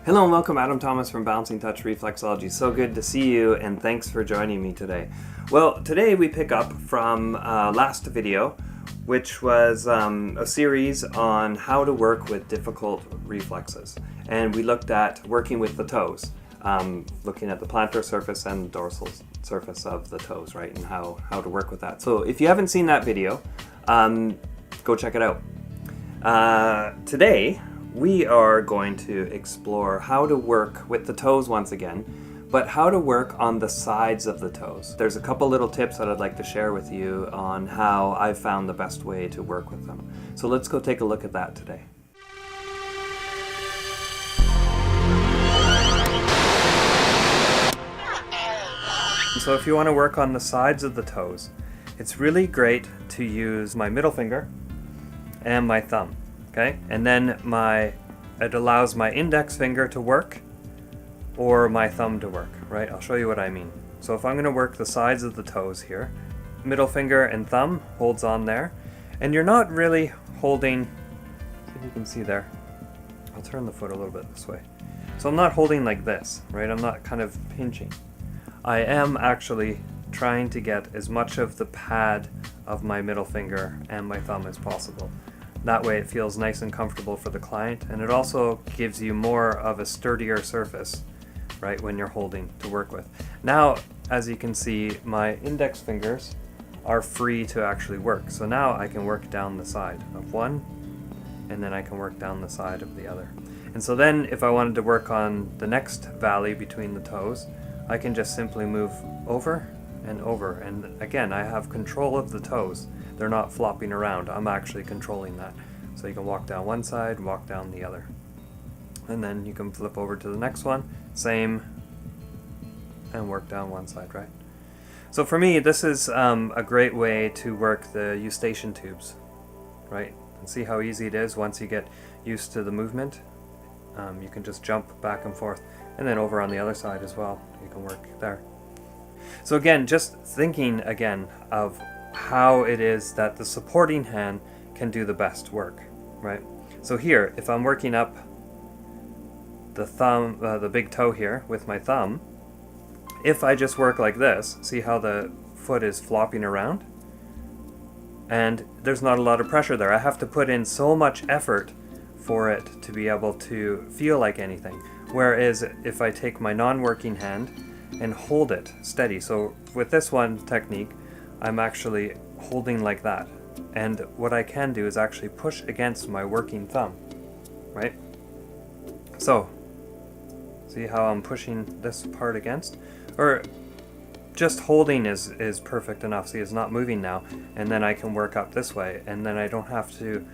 Hello and welcome, Adam Thomas from Balancing Touch Reflexology. So good to see you and thanks for joining me today. Well, today we pick up from last video, which was a series on how to work with difficult reflexes. And we looked at working with the toes, looking at the plantar surface and the dorsal surface of the toes, right? And how to work with that. So if you haven't seen that video, go check it out. Today, we are going to explore how to work with the toes once again, but how to work on the sides of the toes. There's a couple little tips that I'd like to share with you on how I've found the best way to work with them. So let's go take a look at that today. So if you want to work on the sides of the toes, it's really great to use my middle finger and my thumb. Okay, and then it allows my index finger to work or my thumb to work, right? I'll show you what I mean. So if I'm going to work the sides of the toes here, middle finger and thumb holds on there, and you're not really holding, see if you can see there. I'll turn the foot a little bit this way. So I'm not holding like this, right? I'm not kind of pinching. I am actually trying to get as much of the pad of my middle finger and my thumb as possible. That way it feels nice and comfortable for the client, and it also gives you more of a sturdier surface, right, when you're holding to work with. Now, as you can see, my index fingers are free to actually work. So now I can work down the side of one, and then I can work down the side of the other. And so then if I wanted to work on the next valley between the toes, I can just simply move over and over. And again, I have control of the toes. They're not flopping around. I'm actually controlling that. So you can walk down one side, walk down the other. And then you can flip over to the next one, same, and work down one side, right? So for me, this is a great way to work the eustachian tubes, right? And see how easy it is once you get used to the movement. You can just jump back and forth, and then over on the other side as well. You can work there. So again, just thinking again of how it is that the supporting hand can do the best work, right? So here, if I'm working up the thumb, the big toe here with my thumb, if I just work like this, see how the foot is flopping around? And there's not a lot of pressure there. I have to put in so much effort for it to be able to feel like anything. Whereas if I take my non-working hand and hold it steady, so with this one technique, I'm actually holding like that. And what I can do is actually push against my working thumb, right? So, see how I'm pushing this part against? Or just holding is perfect enough. See, it's not moving now. And then I can work up this way. And then I don't have to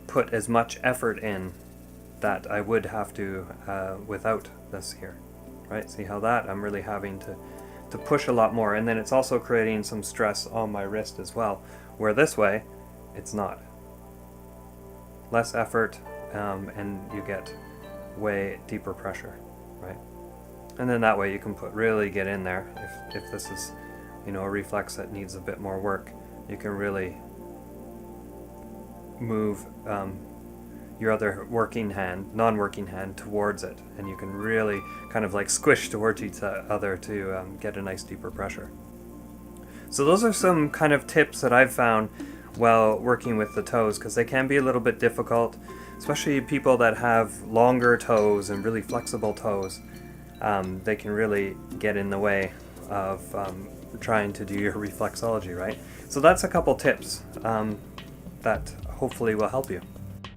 put as much effort in that I would have to without this here, right? See how that I'm really having to push a lot more, and then it's also creating some stress on my wrist as well, where this way it's not. Less effort, and you get way deeper pressure, right? And then that way you can really get in there. If this is, a reflex that needs a bit more work, you can really move your other non-working hand towards it, and you can really kind of like squish towards each other to get a nice deeper pressure. So those are some kind of tips that I've found while working with the toes, because they can be a little bit difficult, especially people that have longer toes and really flexible toes. They can really get in the way of trying to do your reflexology, right? So that's a couple tips that hopefully will help you.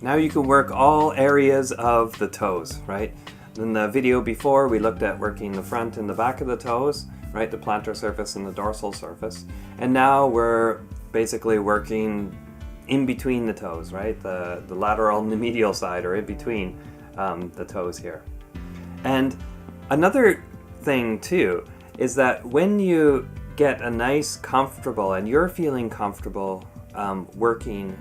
Now you can work all areas of the toes, right? In the video before, we looked at working the front and the back of the toes, right? The plantar surface and the dorsal surface. And now we're basically working in between the toes, right? The lateral and the medial side, or in between the toes here. And another thing too is that when you get a nice comfortable, and you're feeling comfortable working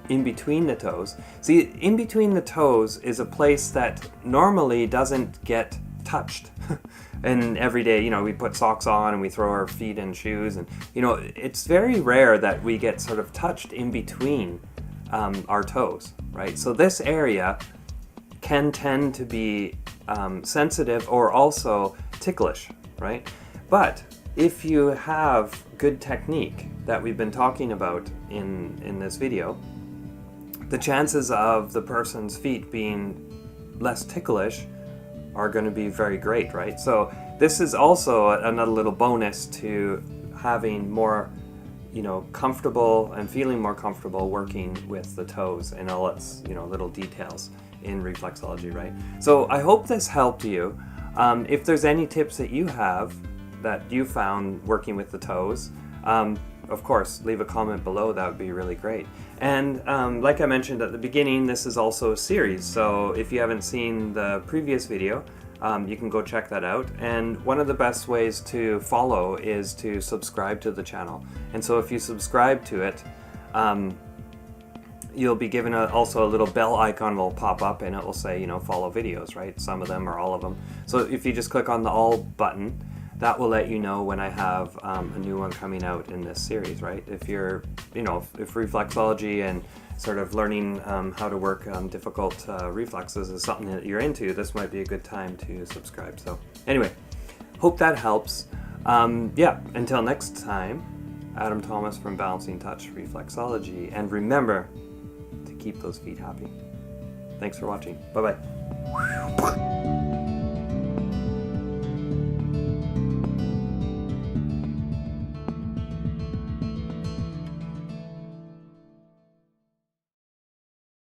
in between the toes. See, in between the toes is a place that normally doesn't get touched. And every day, we put socks on and we throw our feet in shoes, and it's very rare that we get sort of touched in between our toes, right? So this area can tend to be sensitive or also ticklish, right? But if you have good technique that we've been talking about in this video, the chances of the person's feet being less ticklish are going to be very great, right? So this is also another little bonus to having more, comfortable and feeling more comfortable working with the toes and all its, little details in reflexology, right? So I hope this helped you. If there's any tips that you have that you found working with the toes, of course, leave a comment below. That would be really great. And like I mentioned at the beginning, this is also a series. So if you haven't seen the previous video, you can go check that out. And one of the best ways to follow is to subscribe to the channel. And so if you subscribe to it, you'll be given also a little bell icon will pop up, and it will say, follow videos, right? Some of them or all of them. So if you just click on the all button, that will let you know when I have a new one coming out in this series, right? If you're, if reflexology and sort of learning how to work difficult reflexes is something that you're into, this might be a good time to subscribe. So anyway, hope that helps. Yeah, until next time, Adam Thomas from Balancing Touch Reflexology. And remember to keep those feet happy. Thanks for watching. Bye-bye.